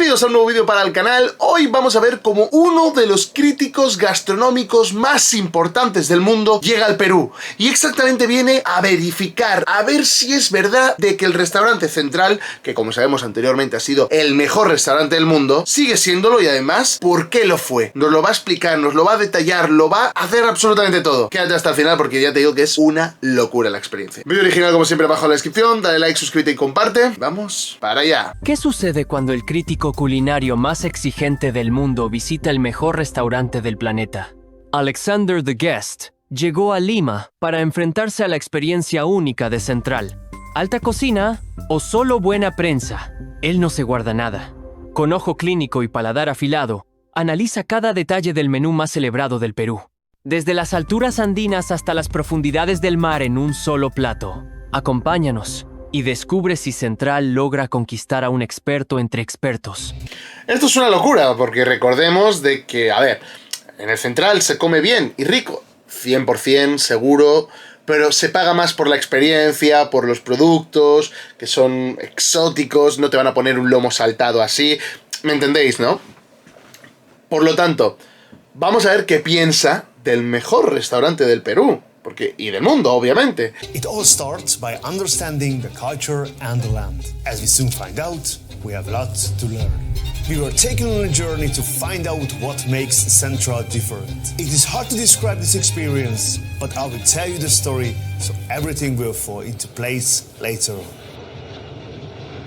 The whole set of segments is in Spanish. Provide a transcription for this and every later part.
Bienvenidos a un nuevo vídeo para el canal. Hoy vamos a ver cómo uno de los críticos gastronómicos más importantes del mundo llega al Perú. Y exactamente viene a verificar, a ver si es verdad de que el restaurante central, que como sabemos anteriormente ha sido el mejor restaurante del mundo, sigue siéndolo y además, ¿por qué lo fue? Nos lo va a explicar, nos lo va a detallar, lo va a hacer absolutamente todo. Quédate hasta el final porque ya te digo que es una locura la experiencia. Vídeo original como siempre abajo en la descripción, dale like, suscríbete y comparte. Vamos para allá. ¿Qué sucede cuando el crítico culinario más exigente del mundo visita el mejor restaurante del planeta? Alexander the Guest llegó a Lima para enfrentarse a la experiencia única de Central. ¿Alta cocina o solo buena prensa? Él no se guarda nada. Con ojo clínico y paladar afilado, analiza cada detalle del menú más celebrado del Perú. Desde las alturas andinas hasta las profundidades del mar en un solo plato. Acompáñanos y descubre si Central logra conquistar a un experto entre expertos. Esto es una locura, porque recordemos de que, a ver, en el Central se come bien y rico, 100% seguro, pero se paga más por la experiencia, por los productos, que son exóticos, no te van a poner un lomo saltado así, ¿me entendéis, no? Por lo tanto, vamos a ver qué piensa del mejor restaurante del Perú. Y del mundo, obviamente. It all starts by understanding the culture and the land. As we soon find out, we have lots to learn. We were taken on a journey to find out what makes Central different. It is hard to describe this experience, but I will tell you the story so everything will fall into place later on.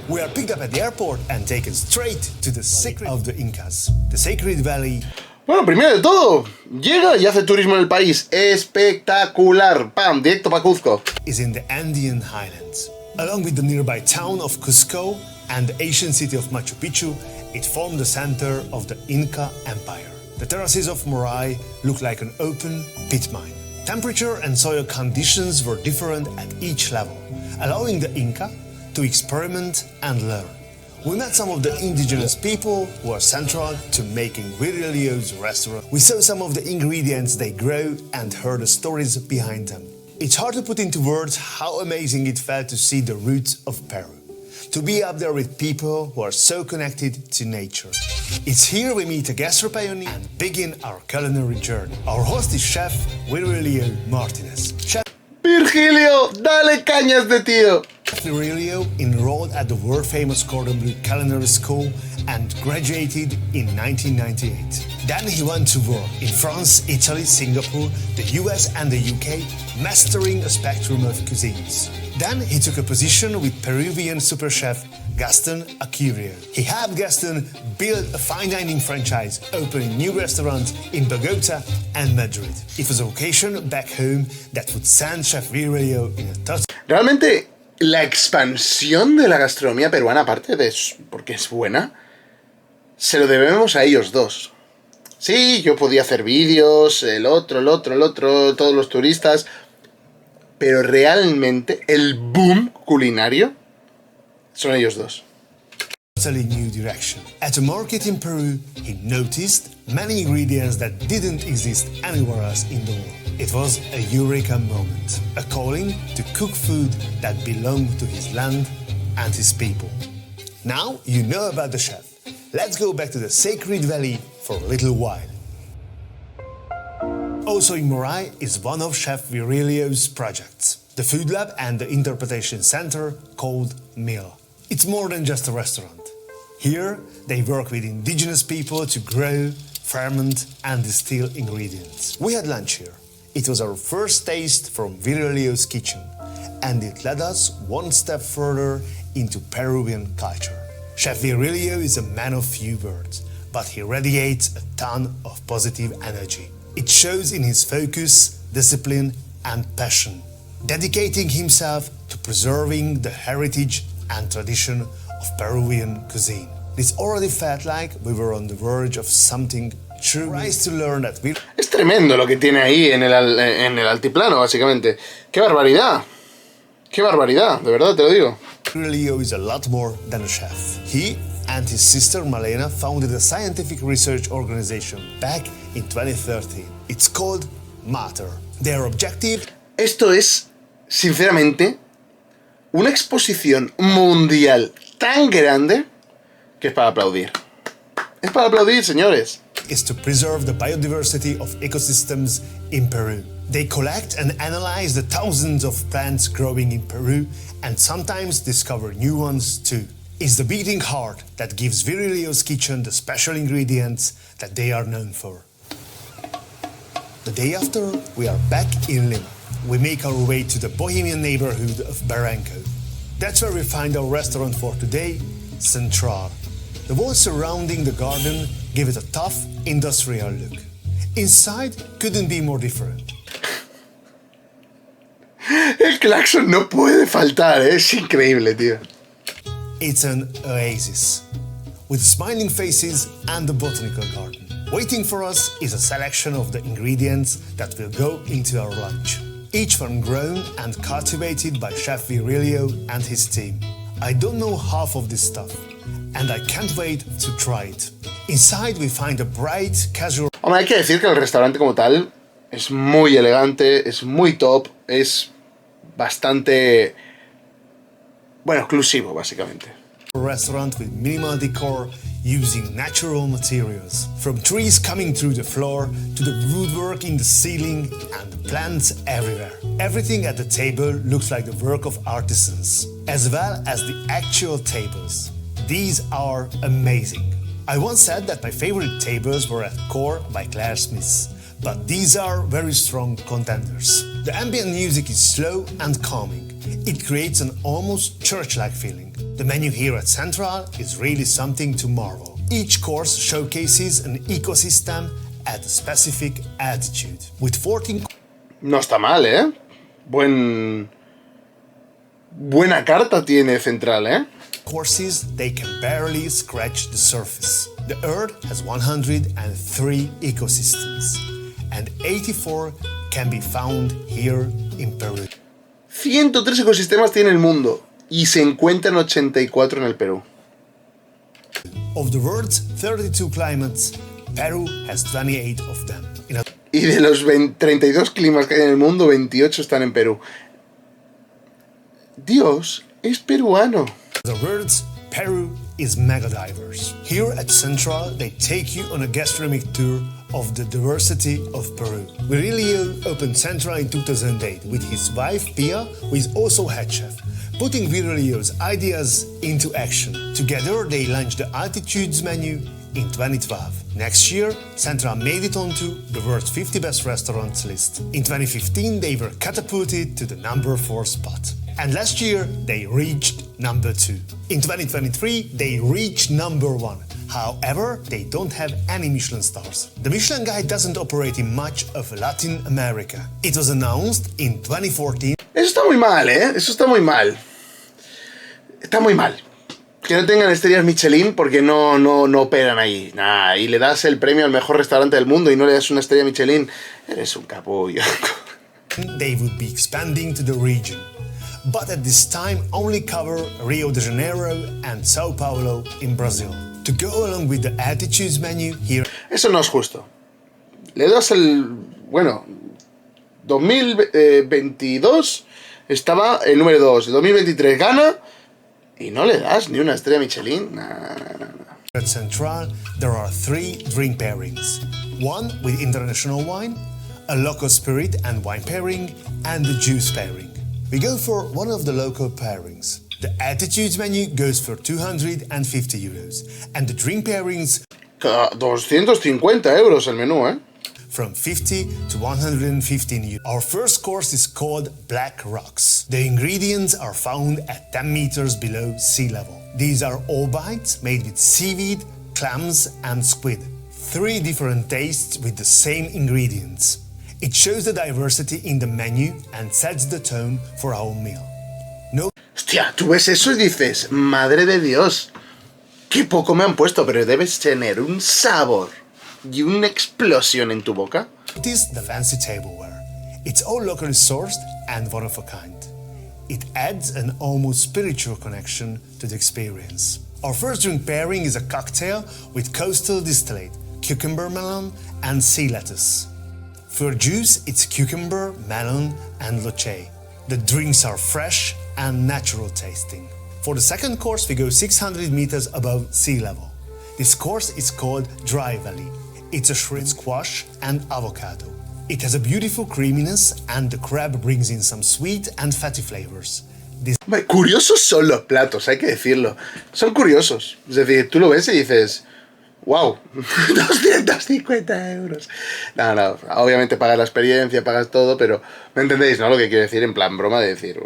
We are picked up at the airport and taken straight to the secret of the Incas, the Sacred Valley. Bueno, primero de todo, llega y hace turismo en el país. Espectacular. ¡Pam! Directo para Cuzco. Is in the Andean highlands. Along with the nearby town of Cusco and the ancient city of Machu Picchu, it formed the center of the Inca Empire. The terraces of Moray look like an open pit mine. Temperature and soil conditions were different at each level, allowing the Inca to experiment and learn. We met some of the indigenous people who are central to making Virgilio's restaurant. We saw some of the ingredients they grow and heard the stories behind them. It's hard to put into words how amazing it felt to see the roots of Peru. To be up there with people who are so connected to nature. It's here we meet a gastro pioneer and begin our culinary journey. Our host is Chef Virgilio Martinez. Chef Virgilio, dale cañas de tío. Virgilio enrolled at the world-famous Cordon Bleu Culinary School and graduated in 1998. Then he went to work in France, Italy, Singapore, the US and the UK, mastering a spectrum of cuisines. Then he took a position with Peruvian super chef Gaston Activa. He helped Gaston build a fine dining franchise, opening new restaurants in Bogota and Madrid. It was a vocation back home that would send Chef Virgilio in a touch. Realmente, la expansión de la gastronomía peruana, aparte de porque es buena, se lo debemos a ellos dos. Sí, yo podía hacer vídeos, el otro, todos los turistas, pero realmente el boom culinario son ellos dos. Totally new direction. At a market in Peru, he noticed many ingredients that didn't exist anywhere else in the world. It was a eureka moment, a calling to cook food that belonged to his land and his people. Now you know about the chef. Let's go back to the Sacred Valley for a little while. Also in Moray is one of Chef Virgilio's projects, the food lab and the interpretation center called Mill. It's more than just a restaurant. Here, they work with indigenous people to grow, ferment and distill ingredients. We had lunch here. It was our first taste from Virgilio's kitchen, and it led us one step further into Peruvian culture. Chef Virgilio is a man of few words, but he radiates a ton of positive energy. It shows in his focus, discipline and passion, dedicating himself to preserving the heritage and tradition of Peruvian cuisine. This already felt like we were on the verge of something true. To learn that es tremendo lo que tiene ahí en el altiplano, básicamente. ¡Qué barbaridad! ¡Qué barbaridad! De verdad te lo digo. Virgilio is a lot more than a chef. He and his sister Malena founded a scientific research organization back in 2013. It's called Matter. Their objective... Esto es, sinceramente, una exposición mundial tan grande que es para aplaudir. Es para aplaudir, señores. Is to preserve the biodiversity of ecosystems in Peru. They collect and analyze the thousands of plants growing in Peru and sometimes discover new ones too. It's the beating heart that gives Virgilio's kitchen the special ingredients that they are known for. The day after, we are back in Lima. We make our way to the bohemian neighborhood of Barranco. That's where we find our restaurant for today, Central. The walls surrounding the garden give it a tough industrial look. Inside couldn't be more different. El claxon no puede faltar, es increíble, tío. It's an oasis, with smiling faces and a botanical garden. Waiting for us is a selection of the ingredients that will go into our lunch. Each one grown and cultivated by Chef Virgilio and his team. I don't know half of this stuff, and I can't wait to try it. Inside we find a bright, casual... Hombre, hay que decir que el restaurante como tal es muy elegante, es muy top, es bastante... bueno, exclusivo, básicamente. restaurant with minimal decor using natural materials. From trees coming through the floor to the woodwork in the ceiling and plants everywhere. Everything at the table looks like the work of artisans, as well as the actual tables. These are amazing. I once said that my favorite tables were at Core by Claire Smith, but these are very strong contenders. The ambient music is slow and calming. It creates an almost church-like feeling. The menu here at Central is really something to marvel. Each course showcases an ecosystem at a specific altitude. With 14 No está mal, ¿eh? Buena carta tiene Central, ¿eh? courses, they can barely scratch the surface. The Earth has 103 ecosystems, and 84 can be found here in Peru. 103 ecosistemas tiene el mundo y se encuentran 84 en el Perú. Of the world's 32 climates, Peru has 28 of them. Y de los 32 climas que hay en el mundo, 28 están en Perú. Dios es peruano. The words Peru is mega diverse. Here at Central, they take you on a gastronomic tour of the diversity of Peru. Virgilio opened Central in 2008 with his wife Pia, who is also head chef, putting Virgilio's ideas into action. Together, they launched the Altitudes menu in 2012. Next year, Central made it onto the world's 50 best restaurants list. In 2015, they were catapulted to the number 4 spot. And last year, they reached number 2. In 2023, they reached number 1. However, they don't have any Michelin stars. The Michelin Guide doesn't operate in much of Latin America. It was announced in 2014. Eso está muy mal, ¿eh? Eso está muy mal. Está muy mal. Que no tengan estrellas Michelin porque no operan ahí. Nah, y le das el premio al mejor restaurante del mundo y no le das una estrella Michelin. Eres un capullo. They would be expanding to the region, but at this time only cover Rio de Janeiro and Sao Paulo in Brazil. To go along with the Altitudes menu here... Eso no es justo. Le das el... Bueno, 2022 estaba el número 2. El 2023 gana y no le das ni una estrella Michelin. Nah. At Central, there are 3 drink pairings. One with international wine, a local spirit and wine pairing, and the juice pairing. We go for one of the local pairings. The Altitudes menu goes for 250 euros, and the drink pairings... 250 euros el menú, ¿eh? From 50 to 115 euros. Our first course is called Black Rocks. The ingredients are found at 10 meters below sea level. These are all bites made with seaweed, clams, and squid. 3 different tastes with the same ingredients. It shows the diversity in the menu and sets the tone for our meal. No. Hostia, tú ves eso y dices, madre de Dios, qué poco me han puesto, pero debes tener un sabor y una explosión en tu boca. Notice the fancy tableware. It's all locally sourced and one of a kind. It adds an almost spiritual connection to the experience. Our first drink pairing is a cocktail with coastal distillate, cucumber melon, and sea lettuce. For juice, it's cucumber, melon, and loche. The drinks are fresh and natural tasting. For the second course, we go 600 meters above sea level. This course is called Dry Valley. It's a shrimp squash and avocado. It has a beautiful creaminess and the crab brings in some sweet and fatty flavors. Curiosos son los platos, hay que decirlo. Son curiosos. Es decir, tú lo ves y dices, wow, 250 euros. No, no, obviamente pagas la experiencia, pagas todo, pero ¿me entendéis, no? Lo que quiero decir en plan broma de decir,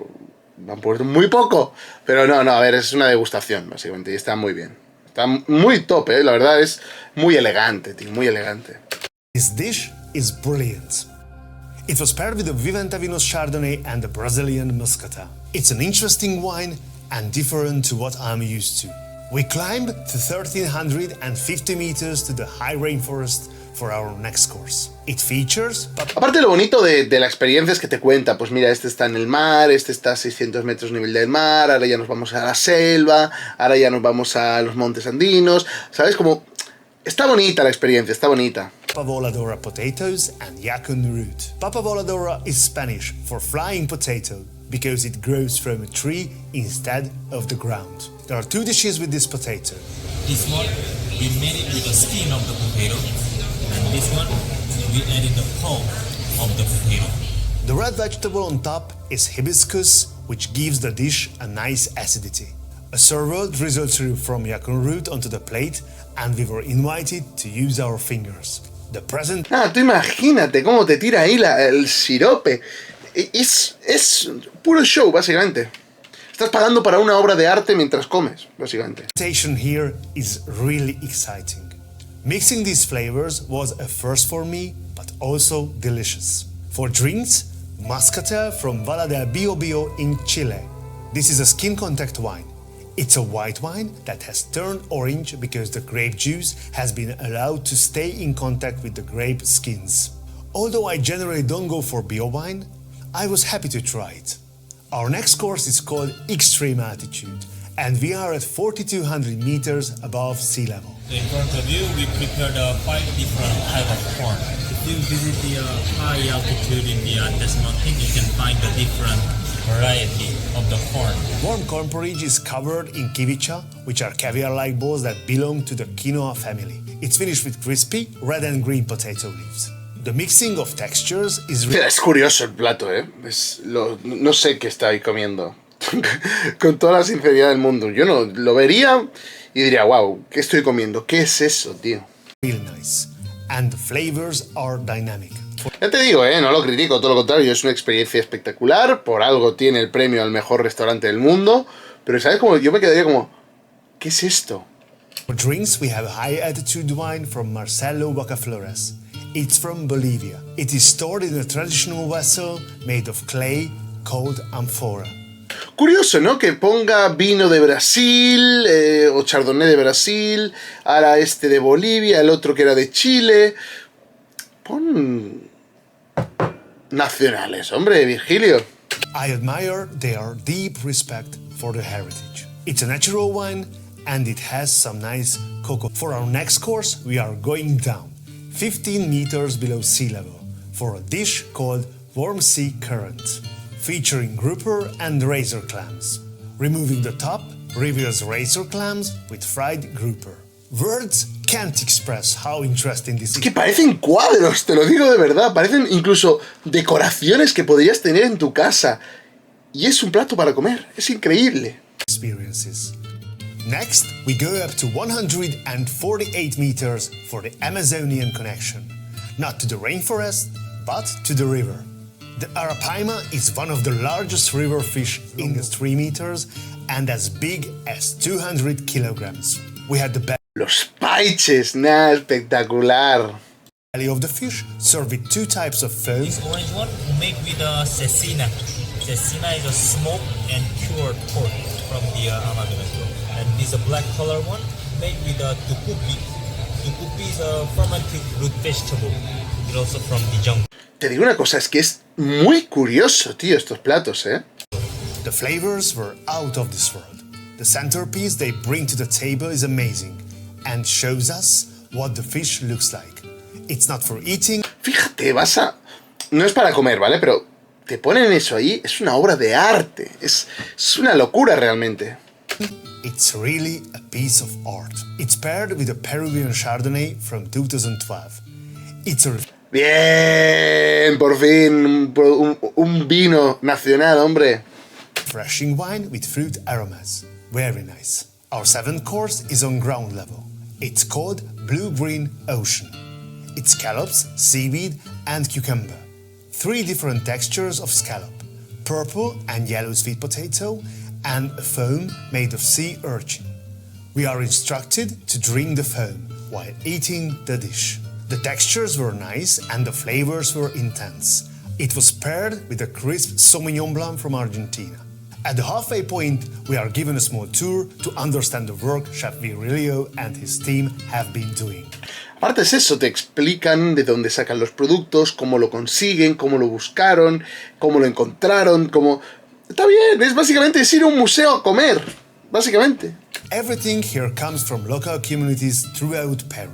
me han puesto muy poco. Pero no, a ver, es una degustación, básicamente, y está muy bien. Está muy top, la verdad es muy elegante, tío, muy elegante. This dish is brilliant. It was paired with the Vivanta Vinous Chardonnay and the Brazilian Muscata. It's an interesting wine and different to what I'm used to. We climbed to 1,350 meters to the high rainforest for our next course. It features... Aparte lo bonito de la experiencia es que te cuenta, pues mira, este está en el mar, este está a 600 metros nivel del mar, ahora ya nos vamos a la selva, ahora ya nos vamos a los montes andinos, ¿sabes? Como... Está bonita la experiencia, está bonita. Papa voladora potatoes and yacon root. Papa voladora is Spanish for flying potato because it grows from a tree instead of the ground. There are two dishes with this potato. This one, we made it with the skin of the potato, and this one, we added the pulp of the potato. The red vegetable on top is hibiscus, which gives the dish a nice acidity. A server drizzled through from yacon root onto the plate, and we were invited to use our fingers. The present... Tú imagínate cómo te tira ahí el sirope. Es puro show, básicamente. Estás pagando para una obra de arte mientras comes, básicamente. The presentation here is really exciting. Mixing these flavors was a first for me, but also delicious. For drinks, Muscatel from Valle del Biobío in Chile. This is a skin contact wine. It's a white wine that has turned orange because the grape juice has been allowed to stay in contact with the grape skins. Although I generally don't go for bio wine, I was happy to try it. Our next course is called Extreme Altitude, and we are at 4,200 meters above sea level. In front of you, we prepared 5 different types of corn. If you visit the high altitude in the Andes Mountain, you can find the different variety of the corn. Warm corn porridge is covered in kibicha, which are caviar-like balls that belong to the quinoa family. It's finished with crispy red and green potato leaves. The mixing of textures is... Es curioso el plato, no sé qué estáis comiendo. Con toda la sinceridad del mundo. Yo no lo vería y diría, wow, ¿qué estoy comiendo? ¿Qué es eso, tío? Really nice. And the flavors are dynamic. Ya te digo, no lo critico, todo lo contrario, es una experiencia espectacular, por algo tiene el premio al mejor restaurante del mundo, pero ¿sabes cómo? Yo me quedaría como, ¿qué es esto? For drinks, we have high altitude wine from Marcelo Bocaflores. It's from Bolivia. It is stored in a traditional vessel made of clay called amphora. Curioso, ¿no? Que ponga vino de Brasil, o chardonnay de Brasil, ahora este de Bolivia, el otro que era de Chile. Pon nacionales, hombre, Virgilio. I admire their deep respect for the heritage. It's a natural wine and it has some nice cocoa. For our next course, we are going down 15 meters below sea level for a dish called warm sea currant, featuring grouper and razor clams. Removing the top reveals razor clams with fried grouper. Words can't express how interesting this is. Es que parecen cuadros, te lo digo de verdad, parecen incluso decoraciones que podrías tener en tu casa. Y es un plato para comer, es increíble. Experiences. Next, we go up to 148 meters for the Amazonian connection. Not to the rainforest, but to the river. The Arapaima is one of the largest river fish in the 3 meters and as big as 200 kilograms. We had the Los paiches, espectacular. belly of the fish served with 2 types of foam. This orange one made with cecina. Cecina is a smoked and cured pork from the Amazon. And this black color one made with tucupi. Tucupi is a fermented root vegetable. It's also from the jungle. Te digo una cosa, es que es muy curioso, tío, estos platos, The flavors were out of this world. The centerpiece they bring to the table is amazing and shows us what the fish looks like. It's not for eating. Fíjate, no es para comer, ¿vale? Pero te ponen eso ahí, es una obra de arte. Es una locura realmente. It's really a piece of art. It's paired with a Peruvian Chardonnay from 2012. It's a Bien, por fin, un vino nacional, hombre. refreshing wine with fruit aromas. Very nice. Our seventh course is on ground level. It's called Blue-Green Ocean. It's scallops, seaweed, and cucumber. 3 different textures of scallop, purple and yellow sweet potato, and a foam made of sea urchin. We are instructed to drink the foam while eating the dish. The textures were nice and the flavors were intense. It was paired with a crisp Sauvignon Blanc from Argentina. At the halfway point, we are given a small tour to understand the work Chef Virgilio and his team have been doing. Aparte es eso, te explican de dónde sacan los productos, cómo lo consiguen, cómo lo buscaron, cómo lo encontraron, cómo... Está bien, es básicamente ir a un museo a comer, básicamente. Everything here comes from local communities throughout Peru,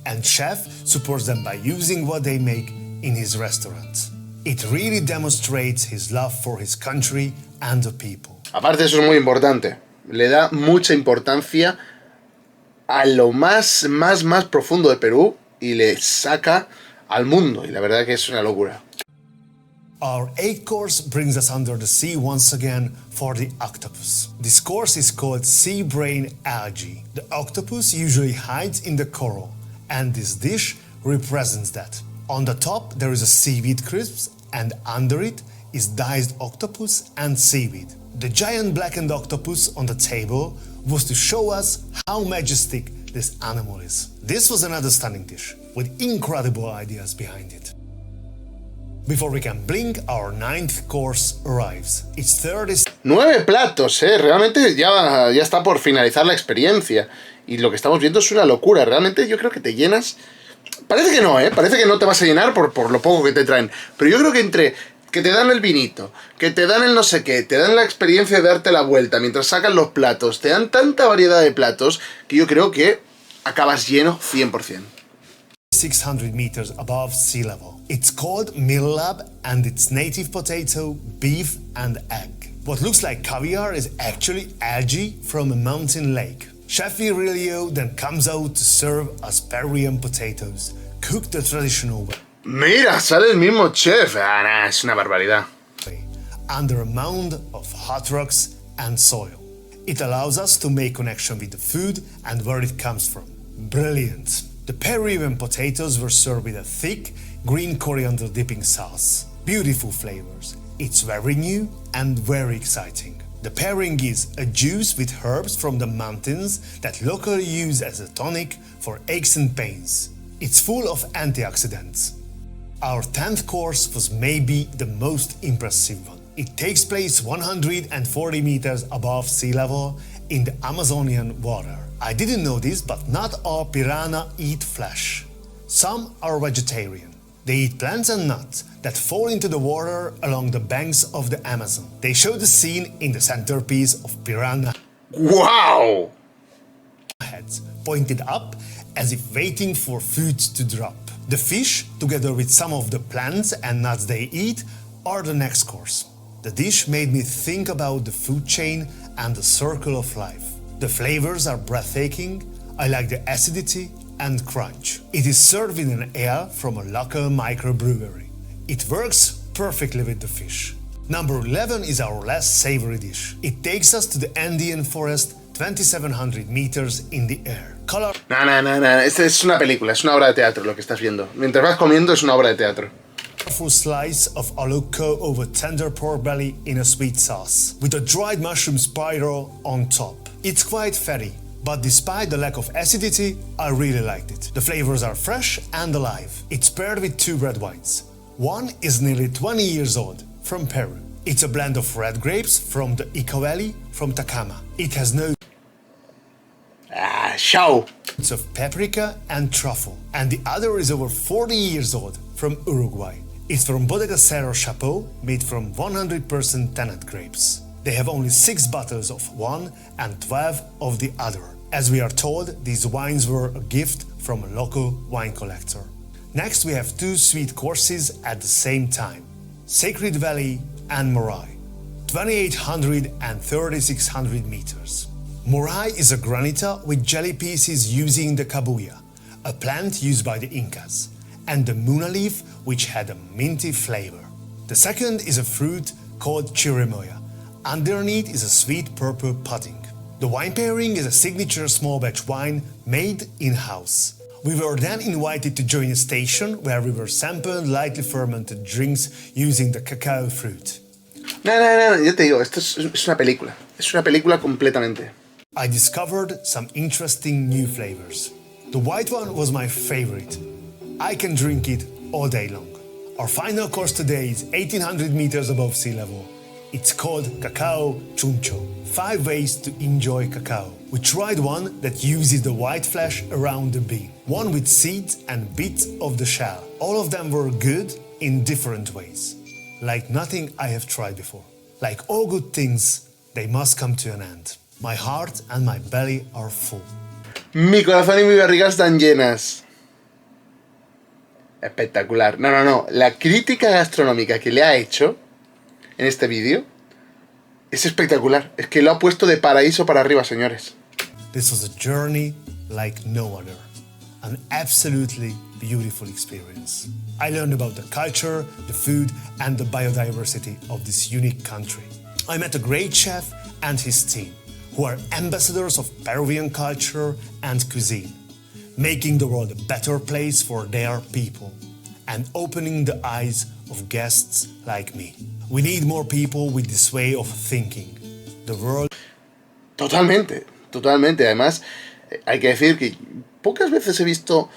and Chef supports them by using what they make in his restaurants. It really demonstrates his love for his country and the people. Aparte eso es muy importante, le da mucha importancia a lo más profundo de Perú y le saca al mundo, y la verdad que es una locura. Our 8th course brings us under the sea once again for the octopus. This course is called sea brain algae. The octopus usually hides in the coral, and this dish represents that. On the top there is a seaweed crisps, and under it is diced octopus and seaweed. The giant blackened octopus on the table was to show us how majestic this animal is. This was another stunning dish, with incredible ideas behind it. Before we can blink, our 9th course arrives. Its third is 9 platos, realmente ya está por finalizar la experiencia. Y lo que estamos viendo es una locura, realmente yo creo que te llenas... Parece que no, parece que no te vas a llenar por lo poco que te traen. Pero yo creo que entre que te dan el vinito, que te dan el no sé qué, te dan la experiencia de darte la vuelta mientras sacan los platos, te dan tanta variedad de platos que yo creo que acabas lleno 100%. 600 meters above sea level. It's called Mill Lab and it's native potato, beef and egg. What looks like caviar is actually algae from a mountain lake. Chef Virgilio then comes out to serve us Peruvian potatoes, cooked the traditional way. Mira, sale el mismo chef. Es una barbaridad. Under a mound of hot rocks and soil. It allows us to make connection with the food and where it comes from. Brilliant! The Peruvian potatoes were served with a thick green coriander dipping sauce. Beautiful flavors. It's very new and very exciting. The pairing is a juice with herbs from the mountains that locally use as a tonic for aches and pains. It's full of antioxidants. Our 10th course was maybe the most impressive one. It takes place 140 meters above sea level in the Amazonian water. I didn't know this, but not all piranha eat flesh. Some are vegetarian. They eat plants and nuts that fall into the water along the banks of the Amazon. They show the scene in the centerpiece of piranha. ¡Wow! Heads pointed up as if waiting for food to drop. The fish, together with some of the plants and nuts they eat, are the next course. The dish made me think about the food chain and the circle of life. The flavors are breathtaking. I like the acidity and crunch. It is served in an ale from a local microbrewery. It works perfectly with the fish. Number 11 is our last savory dish. It takes us to the Andean forest 2700 meters in the air. Color... No, esta es una película, es una obra de teatro lo que estás viendo. Mientras vas comiendo es una obra de teatro. Full slice of aluco over tender pork belly in a sweet sauce, with a dried mushroom spiral on top. It's quite fatty, but despite the lack of acidity, I really liked it. The flavors are fresh and alive. It's paired with 2 red wines. One is nearly 20 years old, from Peru. It's a blend of red grapes from the Ico Valley from Tacama. It has notes Show! of paprika and truffle. And the other is over 40 years old, from Uruguay. It's from Bodega Cerro Chapeau, made from 100% Tannat grapes. They have only 6 bottles of one and 12 of the other. As we are told, these wines were a gift from a local wine collector. Next we have 2 sweet courses at the same time. Sacred Valley and Morai. 2800 and 3600 meters. Morai is a granita with jelly pieces using the cabuya, a plant used by the Incas, and the muna leaf, which had a minty flavor. The second is a fruit called chirimoya. Underneath is a sweet purple pudding. The wine pairing is a signature small batch wine made in-house. We were then invited to join a station where we were sampling lightly fermented drinks using the cacao fruit. No, yo te digo, esto es una película. Es una película completamente. I discovered some interesting new flavors. The white one was my favorite. I can drink it all day long. Our final course today is 1800 meters above sea level. It's called Cacao Chuncho, 5 ways to enjoy cacao. We tried one that uses the white flesh around the bean, one with seeds and bits of the shell. All of them were good in different ways, like nothing I have tried before. Like all good things, they must come to an end. My heart and my belly are full. Mi corazón y mi barriga están llenas. Espectacular. No. La crítica gastronómica que le ha hecho en este vídeo es espectacular. Es que lo ha puesto de paraíso para arriba, señores. This was a journey like no other. An absolutely beautiful experience. I learned about the culture, the food, and the biodiversity of this unique country. I met a great chef and his team, who are ambassadors of Peruvian culture and cuisine, making the world a better place for their people and opening the eyes of guests like me. We need more people with this way of thinking. The world... Totalmente. Además, hay que decir que pocas veces he visto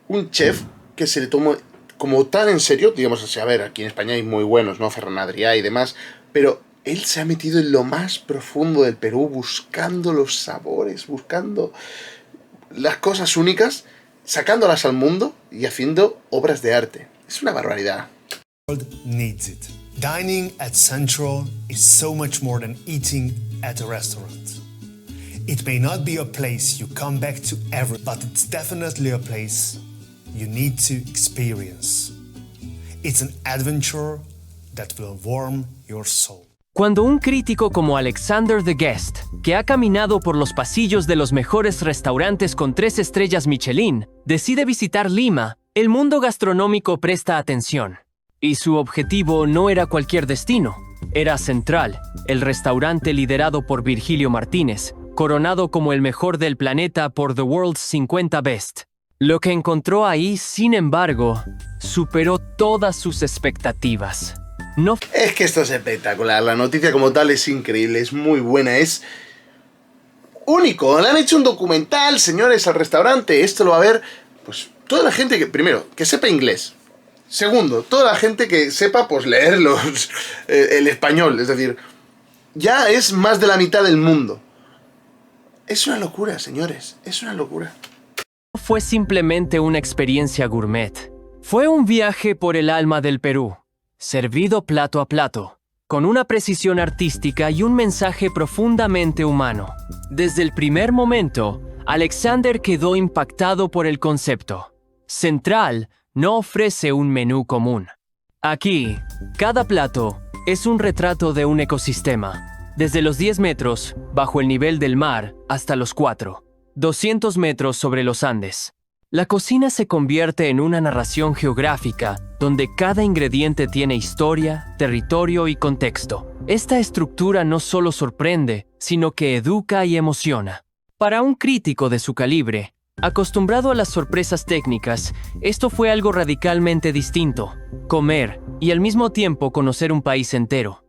un chef que se le tome como tan en serio, digamos así, a ver, aquí en España hay muy buenos, ¿no? Ferran Adrià y demás, pero él se ha metido en lo más profundo del Perú, buscando los sabores, buscando las cosas únicas, sacándolas al mundo y haciendo obras de arte. Es una barbaridad. The world needs it. Dining at Central is so much more than eating at a restaurant. It may not be a place you come back to ever, but it's definitely a place you need to experience. It's an adventure that will warm your soul. Cuando un crítico como Alexander the Guest, que ha caminado por los pasillos de los mejores restaurantes con 3 estrellas Michelin, decide visitar Lima, el mundo gastronómico presta atención. Y su objetivo no era cualquier destino, era Central, el restaurante liderado por Virgilio Martinez, coronado como el mejor del planeta por The World's 50 Best. Lo que encontró ahí, sin embargo, superó todas sus expectativas. No. Es que esto es espectacular, la noticia como tal es increíble, es muy buena, es único. Le han hecho un documental, señores, al restaurante. Esto lo va a ver, pues, toda la gente que, primero, que sepa inglés. Segundo, toda la gente que sepa, pues, leer el español. Es decir, ya es más de la mitad del mundo. Es una locura, señores, es una locura. No fue simplemente una experiencia gourmet. Fue un viaje por el alma del Perú, servido plato a plato, con una precisión artística y un mensaje profundamente humano. Desde el primer momento, Alexander quedó impactado por el concepto. Central no ofrece un menú común. Aquí, cada plato es un retrato de un ecosistema, desde los 10 metros bajo el nivel del mar hasta los 200 metros sobre los Andes. La cocina se convierte en una narración geográfica donde cada ingrediente tiene historia, territorio y contexto. Esta estructura no solo sorprende, sino que educa y emociona. Para un crítico de su calibre, acostumbrado a las sorpresas técnicas, esto fue algo radicalmente distinto: comer y al mismo tiempo conocer un país entero.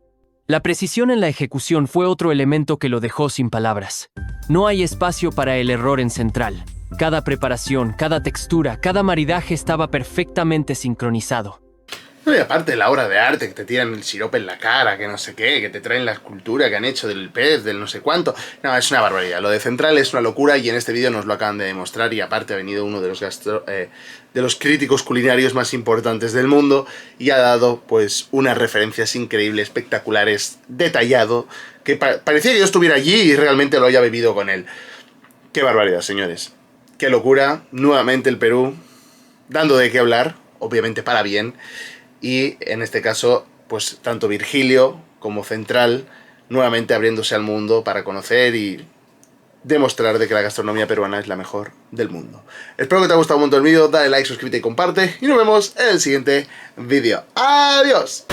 La precisión en la ejecución fue otro elemento que lo dejó sin palabras. No hay espacio para el error en Central. Cada preparación, cada textura, cada maridaje estaba perfectamente sincronizado. No, y aparte la obra de arte, que te tiran el sirope en la cara, que no sé qué, que te traen la escultura que han hecho del pez, del no sé cuánto. No, es una barbaridad. Lo de Central es una locura y en este vídeo nos lo acaban de demostrar, y aparte ha venido uno de los críticos culinarios más importantes del mundo y ha dado pues unas referencias increíbles, espectaculares, detallado, que parecía que yo estuviera allí y realmente lo haya bebido con él. Qué barbaridad, señores. Qué locura. Nuevamente el Perú dando de qué hablar, obviamente para bien. Y en este caso, pues tanto Virgilio como Central nuevamente abriéndose al mundo para conocer y demostrar de que la gastronomía peruana es la mejor del mundo. Espero que te haya gustado un montón el vídeo, dale like, suscríbete y comparte, y nos vemos en el siguiente vídeo. ¡Adiós!